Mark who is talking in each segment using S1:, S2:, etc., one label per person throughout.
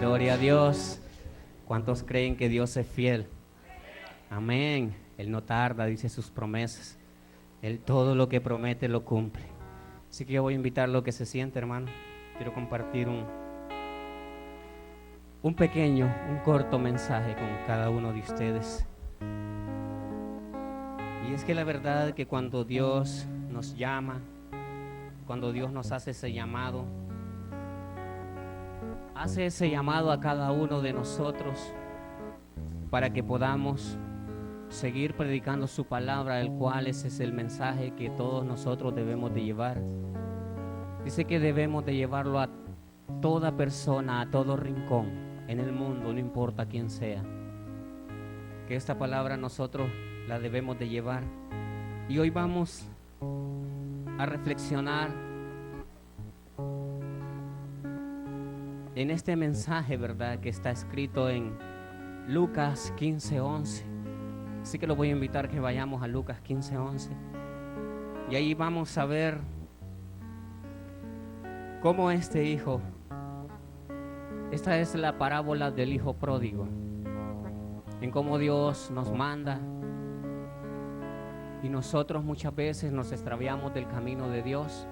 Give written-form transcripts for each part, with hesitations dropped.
S1: Gloria a Dios. ¿Cuántos creen que Dios es fiel? Amén. Él no tarda, dice sus promesas. Él todo lo que promete lo cumple. Así que yo voy a invitarlo a que se siente, hermano. Quiero compartir un pequeño, un corto mensaje con cada uno de ustedes. Y es que la verdad es que cuando Dios nos llama, cuando Dios nos hace ese llamado a cada uno de nosotros para que podamos seguir predicando su palabra, el cual ese es el mensaje que todos nosotros debemos de llevar. Dice que debemos de llevarlo a toda persona, a todo rincón en el mundo, no importa quién sea. Que esta palabra nosotros la debemos de llevar. Y hoy vamos a reflexionar en este mensaje, ¿verdad? Que está escrito en Lucas 15:11. Así que lo voy a invitar que vayamos a Lucas 15:11. Y ahí vamos a ver cómo este hijo, esta es la parábola del hijo pródigo, en cómo Dios nos manda y nosotros muchas veces nos extraviamos del camino de Dios,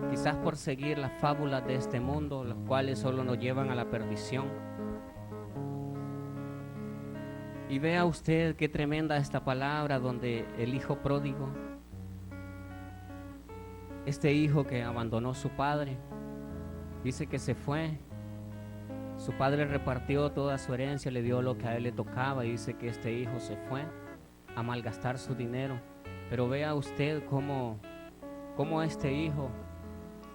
S1: quizás por seguir las fábulas de este mundo, las cuales solo nos llevan a la perdición. Y vea usted qué tremenda esta palabra donde el hijo pródigo, este hijo que abandonó a su padre, dice que se fue. Su padre repartió toda su herencia, le dio lo que a él le tocaba y dice que este hijo se fue a malgastar su dinero. Pero vea usted cómo este hijo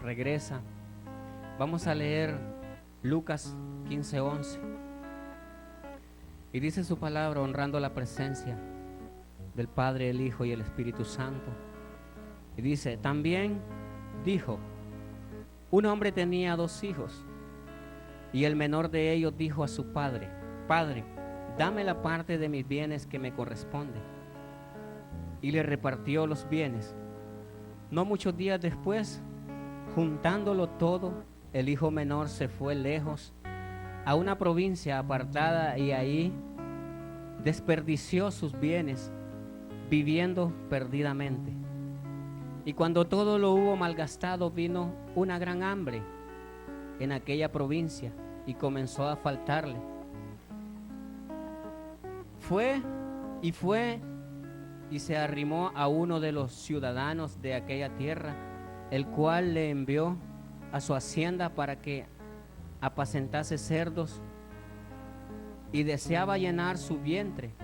S1: regresa. Vamos a leer Lucas 15:11. Y dice su palabra honrando la presencia del Padre, el Hijo y el Espíritu Santo. Y dice, también dijo, un hombre tenía 2 hijos, y el menor de ellos dijo a su padre, Padre, dame la parte de mis bienes que me corresponde. Y le repartió los bienes. No muchos días después, juntándolo todo, el hijo menor se fue lejos a una provincia apartada y ahí desperdició sus bienes viviendo perdidamente. Y cuando todo lo hubo malgastado, vino una gran hambre en aquella provincia y comenzó a faltarle. Fue y se arrimó a uno de los ciudadanos de aquella tierra, el cual le envió a su hacienda para que apacentase cerdos, y deseaba llenar su vientre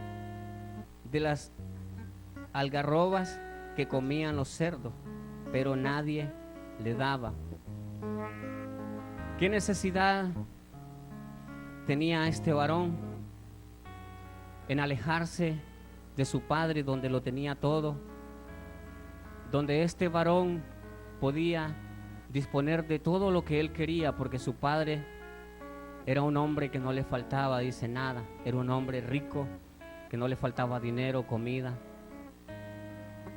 S1: de las algarrobas que comían los cerdos, pero nadie le daba. ¿Qué necesidad tenía este varón en alejarse de su padre, donde lo tenía todo, donde este varón podía disponer de todo lo que él quería, porque su padre era un hombre que no le faltaba, dice, nada? Era un hombre rico, que no le faltaba dinero, comida.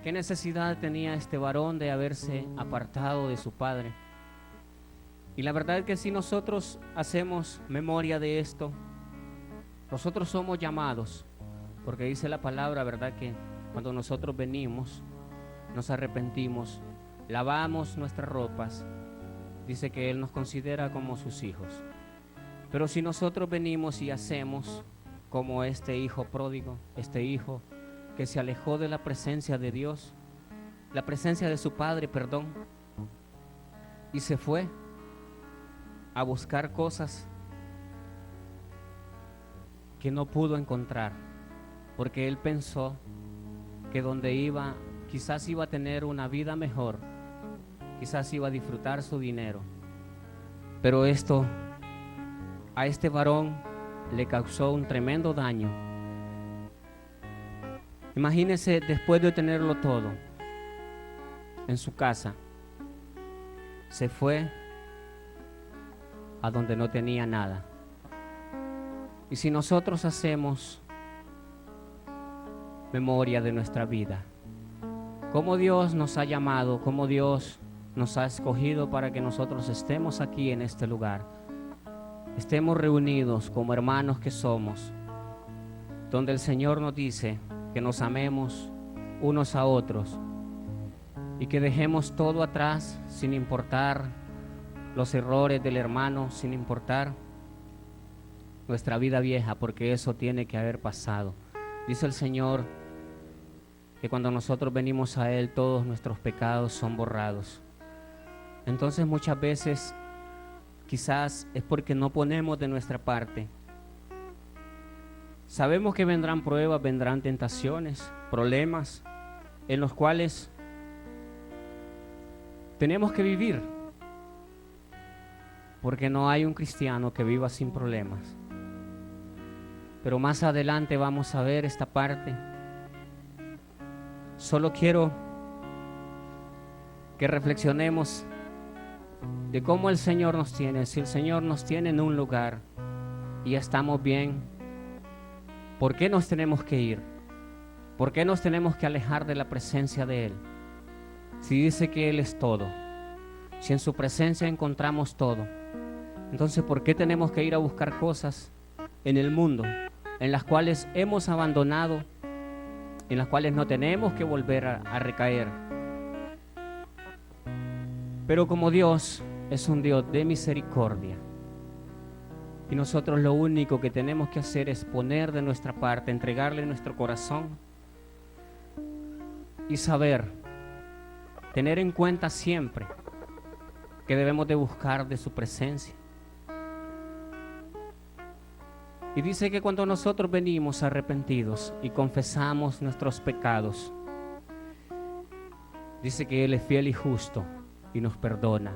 S1: ¿Qué necesidad tenía este varón de haberse apartado de su padre? Y la verdad es que si nosotros hacemos memoria de esto, nosotros somos llamados, porque dice la palabra, ¿verdad?, que cuando nosotros venimos, nos arrepentimos, lavamos nuestras ropas, dice que Él nos considera como sus hijos. Pero si nosotros venimos y hacemos como este hijo pródigo, este hijo que se alejó de la presencia de Dios, la presencia de su padre, perdón, y se fue a buscar cosas que no pudo encontrar, porque él pensó que donde iba, quizás iba a tener una vida mejor, quizás iba a disfrutar su dinero. Pero esto a este varón le causó un tremendo daño. Imagínese, después de tenerlo todo en su casa, se fue a donde no tenía nada. Y si nosotros hacemos memoria de nuestra vida, cómo Dios nos ha llamado, cómo Dios nos ha escogido para que nosotros estemos aquí en este lugar, estemos reunidos como hermanos que somos, donde el Señor nos dice que nos amemos unos a otros y que dejemos todo atrás sin importar los errores del hermano, sin importar nuestra vida vieja, porque eso tiene que haber pasado. Dice el Señor que cuando nosotros venimos a Él, todos nuestros pecados son borrados. Entonces muchas veces quizás es porque no ponemos de nuestra parte. Sabemos que vendrán pruebas, vendrán tentaciones, problemas en los cuales tenemos que vivir, porque no hay un cristiano que viva sin problemas. Pero más adelante vamos a ver esta parte. Solo quiero que reflexionemos de cómo el Señor nos tiene. Si el Señor nos tiene en un lugar y estamos bien, ¿por qué nos tenemos que ir? ¿Por qué nos tenemos que alejar de la presencia de Él? Si dice que Él es todo, si en su presencia encontramos todo, entonces ¿por qué tenemos que ir a buscar cosas en el mundo en las cuales hemos abandonado, en las cuales no tenemos que volver a recaer? Pero como Dios es un Dios de misericordia, y nosotros lo único que tenemos que hacer es poner de nuestra parte, entregarle nuestro corazón y saber, tener en cuenta siempre que debemos de buscar de su presencia. Y dice que cuando nosotros venimos arrepentidos y confesamos nuestros pecados, dice que Él es fiel y justo y nos perdona,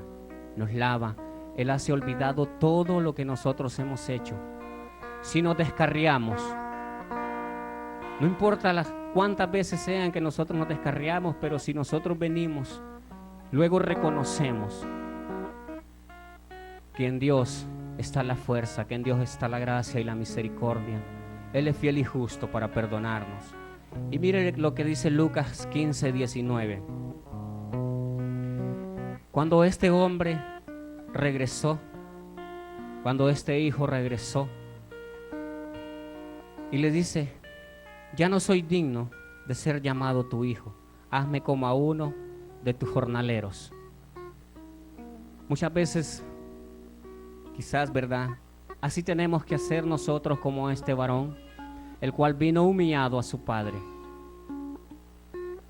S1: nos lava. Él hace olvidado todo lo que nosotros hemos hecho. Si nos descarriamos, no importa las cuántas veces sean que nosotros nos descarriamos, pero si nosotros venimos, luego reconocemos que en Dios está la fuerza, que en Dios está la gracia y la misericordia. Él es fiel y justo para perdonarnos. Y mire lo que dice Lucas 15:19. Cuando este hombre regresó, cuando este hijo regresó y le dice: ya no soy digno de ser llamado tu hijo, hazme como a uno de tus jornaleros. Muchas veces, quizás, ¿verdad?, así tenemos que hacer nosotros como este varón, el cual vino humillado a su padre.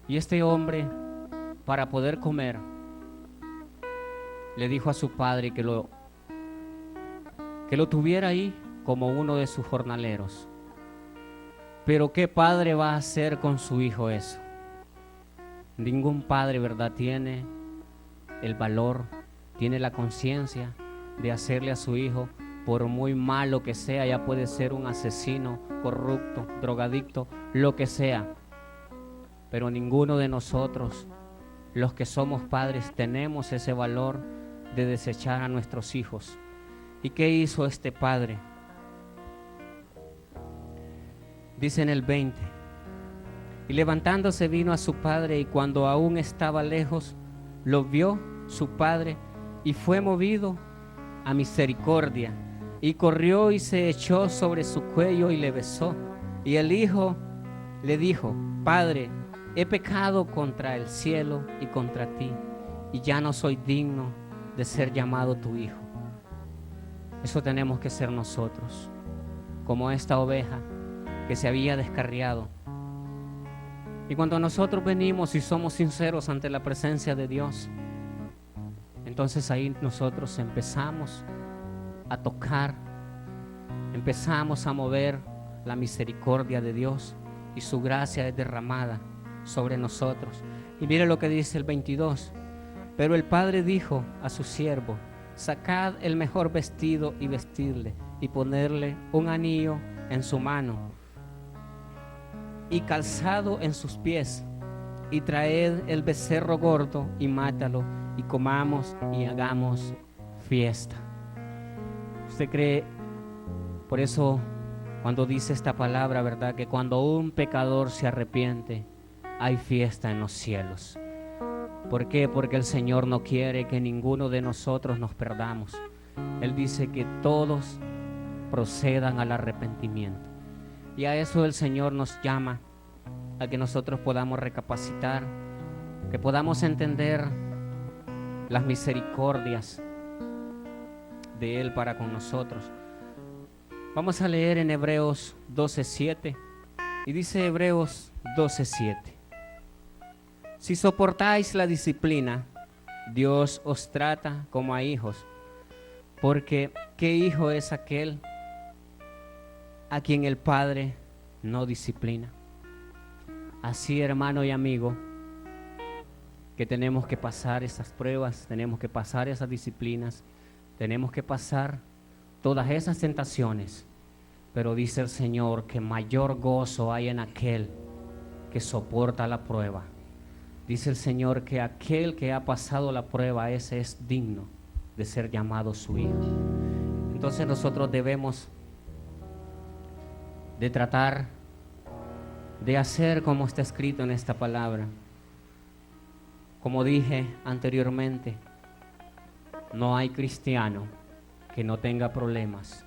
S1: Y este hombre, para poder comer, le dijo a su padre que lo tuviera ahí como uno de sus jornaleros. Pero ¿qué padre va a hacer con su hijo eso? Ningún padre, ¿verdad?, tiene el valor, tiene la conciencia de hacerle a su hijo, por muy malo que sea, ya puede ser un asesino, corrupto, drogadicto, lo que sea. Pero ninguno de nosotros, los que somos padres, tenemos ese valor de desechar a nuestros hijos. ¿Y qué hizo este padre? Dice en el 20: y levantándose vino a su padre, y cuando aún estaba lejos, lo vio su padre, y fue movido a misericordia, y corrió y se echó sobre su cuello y le besó. Y el hijo le dijo: Padre, he pecado contra el cielo y contra ti, y ya no soy digno de ser llamado tu hijo. Eso tenemos que ser nosotros, como esta oveja que se había descarriado. Y cuando nosotros venimos y somos sinceros ante la presencia de Dios, entonces ahí nosotros empezamos a tocar, empezamos a mover la misericordia de Dios, y su gracia es derramada sobre nosotros. Y mire lo que dice el 22: pero el padre dijo a su siervo: sacad el mejor vestido y vestidle, y ponerle un anillo en su mano y calzado en sus pies, y traed el becerro gordo y mátalo, y comamos y hagamos fiesta. ¿Usted cree? Por eso cuando dice esta palabra, ¿verdad?, que cuando un pecador se arrepiente, hay fiesta en los cielos. ¿Por qué? Porque el Señor no quiere que ninguno de nosotros nos perdamos. Él dice que todos procedan al arrepentimiento. Y a eso el Señor nos llama, a que nosotros podamos recapacitar, que podamos entender las misericordias de Él para con nosotros. Vamos a leer en Hebreos 12:7, y dice Hebreos 12:7: si soportáis la disciplina, Dios os trata como a hijos, porque ¿qué hijo es aquel a quien el Padre no disciplina? Así, hermano y amigo, que tenemos que pasar esas pruebas, tenemos que pasar esas disciplinas, tenemos que pasar todas esas tentaciones, pero dice el Señor que mayor gozo hay en aquel que soporta la prueba. Dice el Señor que aquel que ha pasado la prueba, ese es digno de ser llamado su hijo. Entonces nosotros debemos de tratar de hacer como está escrito en esta palabra. Como dije anteriormente, no hay cristiano que no tenga problemas.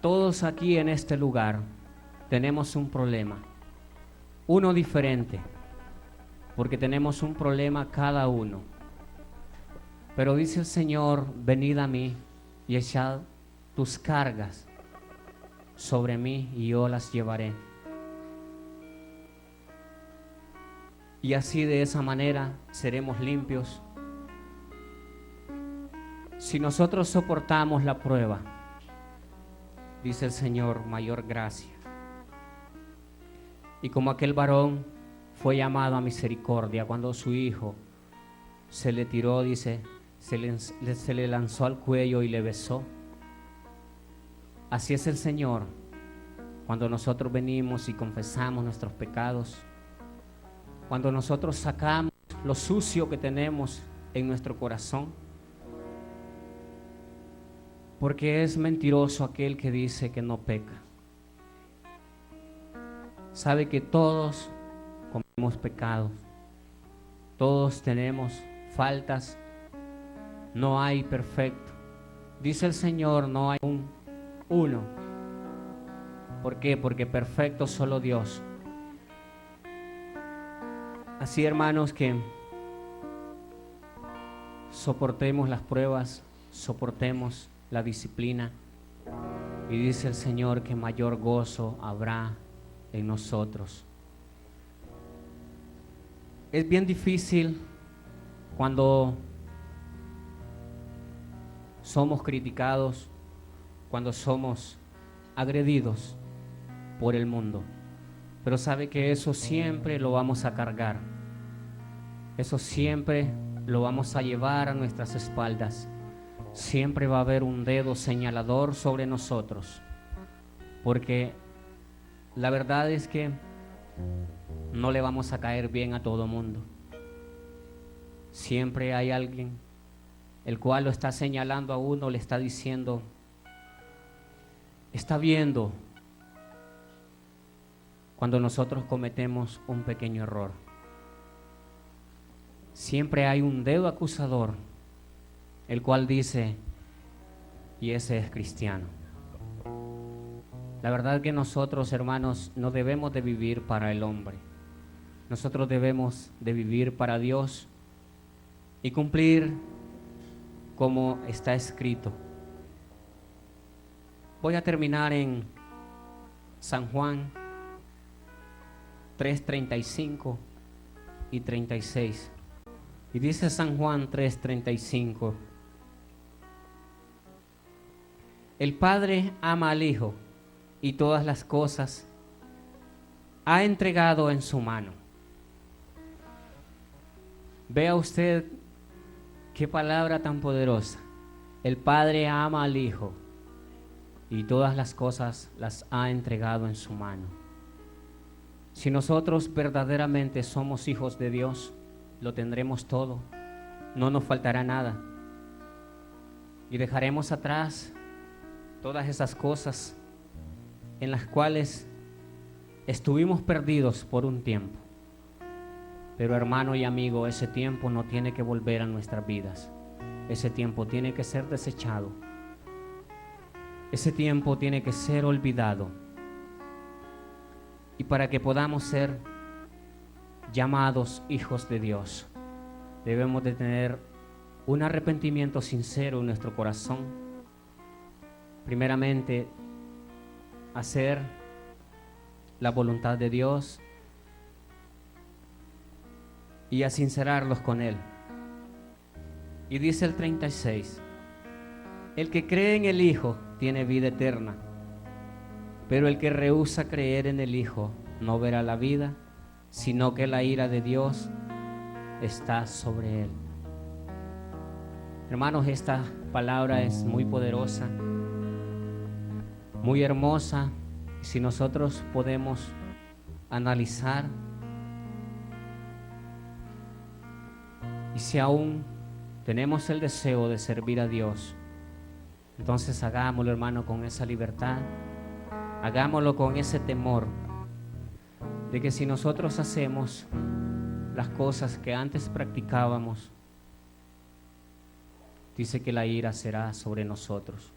S1: Todos aquí en este lugar tenemos un problema, uno diferente, porque tenemos un problema cada uno. Pero dice el Señor, venid a mí y echad tus cargas sobre mí y yo las llevaré. Y así, de esa manera, seremos limpios. Si nosotros soportamos la prueba, dice el Señor, mayor gracia. Y como aquel varón fue llamado a misericordia cuando su hijo se le tiró, dice, se le lanzó al cuello y le besó. Así es el Señor cuando nosotros venimos y confesamos nuestros pecados, cuando nosotros sacamos lo sucio que tenemos en nuestro corazón, porque es mentiroso aquel que dice que no peca. Sabe que todos cometemos pecados, todos tenemos faltas, no hay perfecto. Dice el Señor, no hay uno. ¿Por qué? Porque perfecto solo Dios. Así, hermanos, que soportemos las pruebas, soportemos la disciplina, y dice el Señor que mayor gozo habrá en nosotros. Es bien difícil cuando somos criticados, cuando somos agredidos por el mundo, pero sabe que eso siempre lo vamos a cargar, eso siempre lo vamos a llevar a nuestras espaldas. Siempre va a haber un dedo señalador sobre nosotros, porque la verdad es que no le vamos a caer bien a todo mundo. Siempre hay alguien el cual lo está señalando a uno, le está diciendo, está viendo cuando nosotros cometemos un pequeño error. Siempre hay un dedo acusador, el cual dice, y ese es cristiano. La verdad que nosotros, hermanos, no debemos de vivir para el hombre. Nosotros debemos de vivir para Dios y cumplir como está escrito. Voy a terminar en San Juan 3:35 y 36. Y dice San Juan 3:35: el Padre ama al Hijo y todas las cosas ha entregado en su mano. Vea usted qué palabra tan poderosa. El Padre ama al Hijo y todas las cosas las ha entregado en su mano. Si nosotros verdaderamente somos hijos de Dios, lo tendremos todo, no nos faltará nada, y dejaremos atrás todas esas cosas en las cuales estuvimos perdidos por un tiempo. Pero, hermano y amigo, ese tiempo no tiene que volver a nuestras vidas. Ese tiempo tiene que ser desechado. ese tiempo tiene que ser olvidado. Y para que podamos ser llamados hijos de Dios, debemos de tener un arrepentimiento sincero en nuestro corazón. Primeramente, hacer la voluntad de Dios y a sincerarlos con Él. Y dice el 36, el que cree en el Hijo tiene vida eterna, pero el que rehúsa creer en el Hijo no verá la vida, sino que la ira de Dios está sobre él. Hermanos, esta palabra es muy poderosa, muy hermosa. Si nosotros podemos analizar, y si aún tenemos el deseo de servir a Dios, entonces hagámoslo, hermano, con esa libertad, hagámoslo con ese temor de que si nosotros hacemos las cosas que antes practicábamos, dice que la ira será sobre nosotros.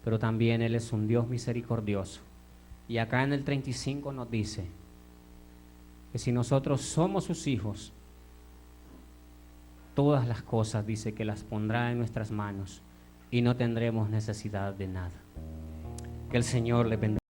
S1: Pero también Él es un Dios misericordioso. Y acá en el 35 nos dice que si nosotros somos sus hijos, todas las cosas, dice, que las pondrá en nuestras manos y no tendremos necesidad de nada. Que el Señor le bendiga.